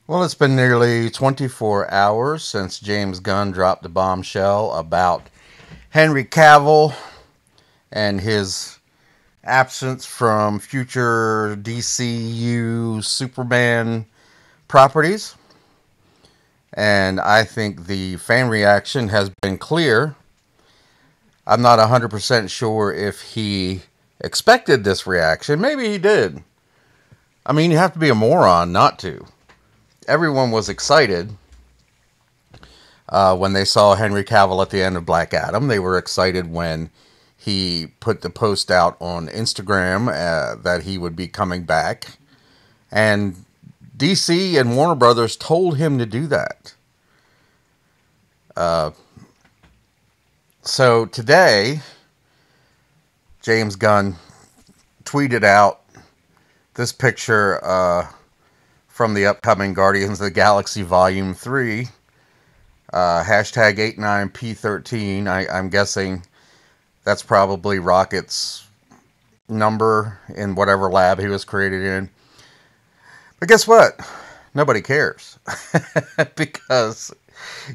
Well, it's been nearly 24 hours since James Gunn dropped the bombshell about Henry Cavill and his absence from future DCU Superman properties. And I think the fan reaction has been clear. I'm not 100% sure if he expected this reaction. Maybe he did. I mean, you have to be a moron not to. Everyone was excited when they saw Henry Cavill at the end of Black Adam. They were excited when he put the post out on Instagram that he would be coming back. And DC and Warner Brothers told him to do that. So today, James Gunn tweeted out this picture from the upcoming Guardians of the Galaxy Volume 3, hashtag 89P13. I'm guessing that's probably Rocket's number in whatever lab he was created in. But guess what? Nobody cares. Because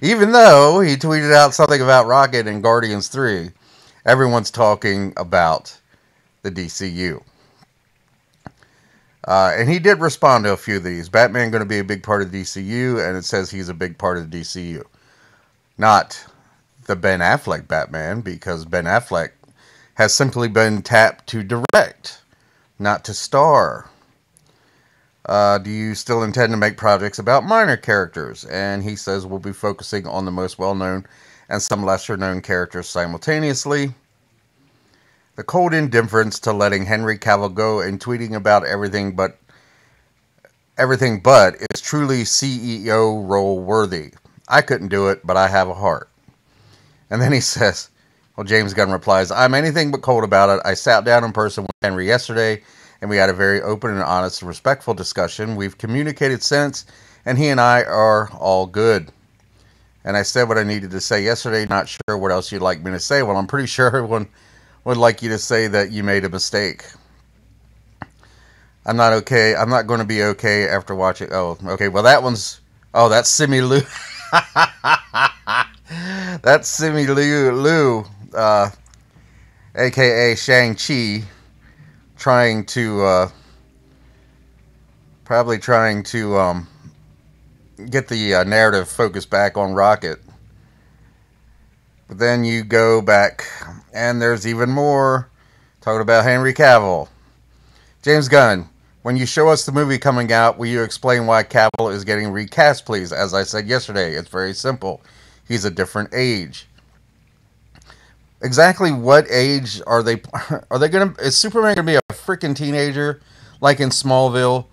even though he tweeted out something about Rocket in Guardians 3, everyone's talking about the DCU. And he did respond to a few of these. Batman going to be a big part of DCU, and it says he's a big part of the DCU. Not the Ben Affleck Batman, because Ben Affleck has simply been tapped to direct, not to star. Do you still intend to make projects about minor characters? And he says we'll be focusing on the most well-known and some lesser-known characters simultaneously. The cold indifference to letting Henry Cavill go and tweeting about everything but is truly CEO role worthy. I couldn't do it, but I have a heart. And then he says, well, James Gunn replies, I'm anything but cold about it. I sat down in person with Henry yesterday, and we had a very open and honest and respectful discussion. We've communicated since, and he and I are all good. And I said what I needed to say yesterday. Not sure what else you'd like me to say. Well, I'm pretty sure everyone would like you to say that you made a mistake. I'm not okay. I'm not going to be okay after watching. Oh, okay. Well, that one's. Oh, that's Simu Liu. That's Simu Liu, a.k.a. Shang-Chi, probably trying to get the narrative focused back on Rocket. But then you go back, and there's even more talking about Henry Cavill. James Gunn, when you show us the movie coming out, will you explain why Cavill is getting recast, please? As I said yesterday, it's very simple. He's a different age. Exactly what age are they going to... Is Superman going to be a freaking teenager like in Smallville?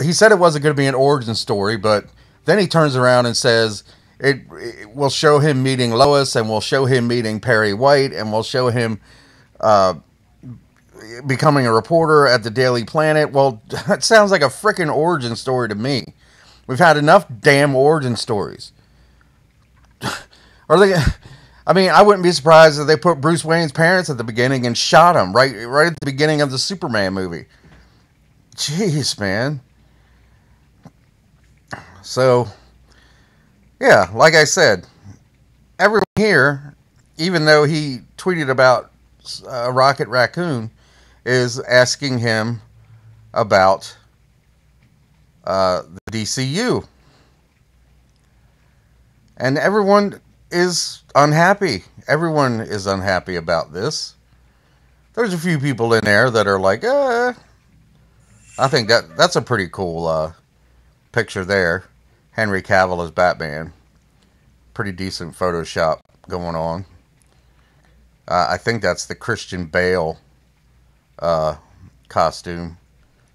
He said it wasn't going to be an origin story, but then he turns around and says... It will show him meeting Lois, and we'll show him meeting Perry White, and we'll show him becoming a reporter at the Daily Planet. Well, that sounds like a freaking origin story to me. We've had enough damn origin stories. Are they? I mean, I wouldn't be surprised if they put Bruce Wayne's parents at the beginning and shot him right at the beginning of the Superman movie. Jeez, man. So... yeah, like I said, everyone here, even though he tweeted about Rocket Raccoon, is asking him about the DCU. And everyone is unhappy. Everyone is unhappy about this. There's a few people in there that are like, I think that's a pretty cool picture there. Henry Cavill as Batman. Pretty decent Photoshop going on. I think that's the Christian Bale costume.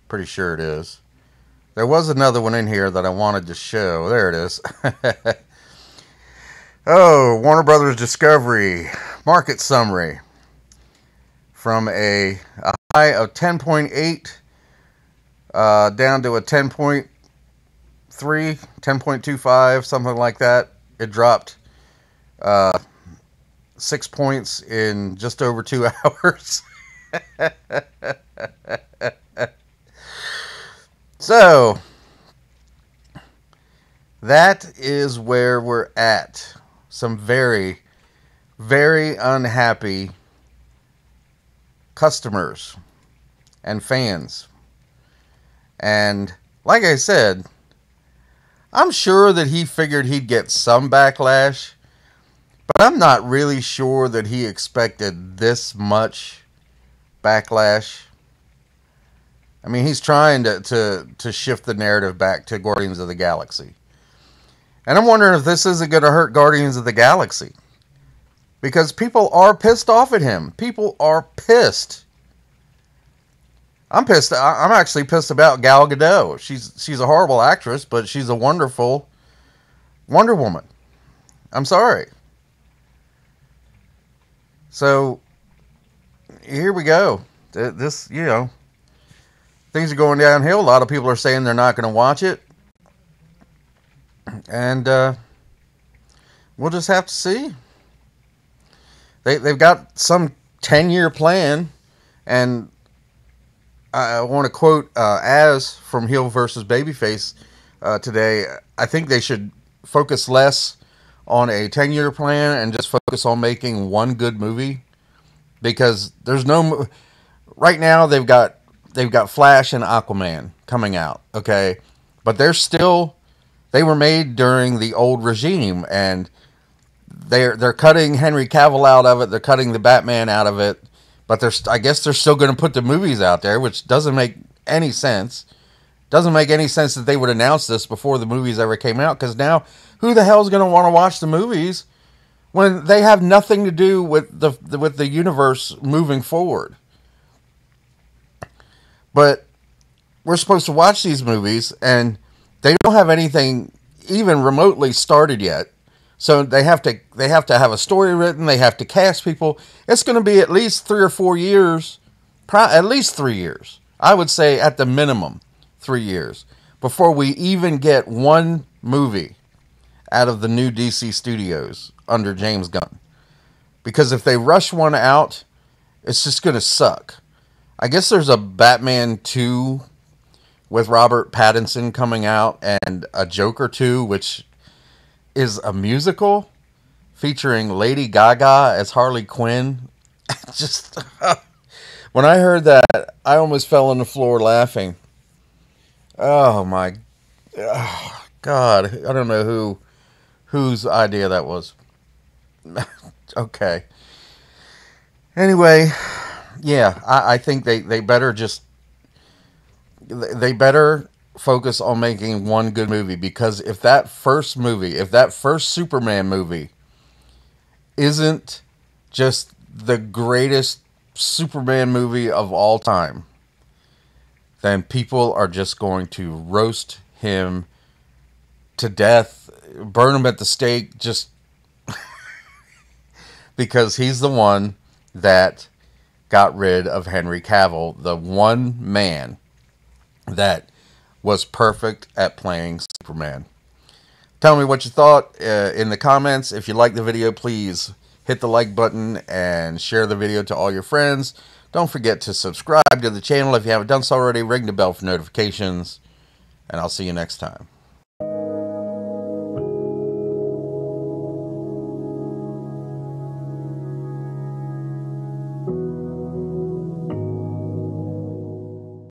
Pretty sure it is. There was another one in here that I wanted to show. There it is. Oh, Warner Brothers Discovery. Market summary. From a high of 10.8 down to a 10.3, 10.25, something like that. It dropped 6 points in just over 2 hours. So, That is where we're at. Some very, very unhappy customers and fans. And like I said, I'm sure that he figured he'd get some backlash, but I'm not really sure that he expected this much backlash. I mean, he's trying to shift the narrative back to Guardians of the Galaxy. And I'm wondering if this isn't going to hurt Guardians of the Galaxy. Because people are pissed off at him. People are pissed. I'm pissed. I'm actually pissed about Gal Gadot. She's a horrible actress, but she's a wonderful Wonder Woman. I'm sorry. So, here we go. This, things are going downhill. A lot of people are saying they're not going to watch it. And we'll just have to see. They've got some 10-year plan. And I want to quote Az from Heel versus Babyface today. I think they should focus less on a 10-year plan and just focus on making one good movie. Because there's no... Right now, they've got Flash and Aquaman coming out. Okay? But they were made during the old regime, and they're cutting Henry Cavill out of it. They're cutting the Batman out of it, but I guess they're still going to put the movies out there, which doesn't make any sense. Doesn't make any sense that they would announce this before the movies ever came out, because now who the hell is going to want to watch the movies when they have nothing to do with the universe moving forward? But we're supposed to watch these movies, and they don't have anything even remotely started yet. So they have to have a story written. They have to cast people. It's going to be at least 3 or 4 years, at least 3 years. I would say at the minimum 3 years before we even get one movie out of the new DC studios under James Gunn. Because if they rush one out, it's just going to suck. I guess there's a Batman 2 with Robert Pattinson coming out, and a Joker 2, which is a musical featuring Lady Gaga as Harley Quinn. Just when I heard that, I almost fell on the floor laughing. Oh my God. I don't know whose idea that was. Okay. Anyway, yeah, I think they better they better focus on making one good movie, because if that first Superman movie isn't just the greatest Superman movie of all time, then people are just going to roast him to death, burn him at the stake, just because he's the one that got rid of Henry Cavill, the one man that was perfect at playing Superman. Tell me what you thought in the comments. If you like the video, please hit the like button and share the video to all your friends. Don't forget to subscribe to the channel if you haven't done so already. Ring the bell for notifications, and I'll see you next time.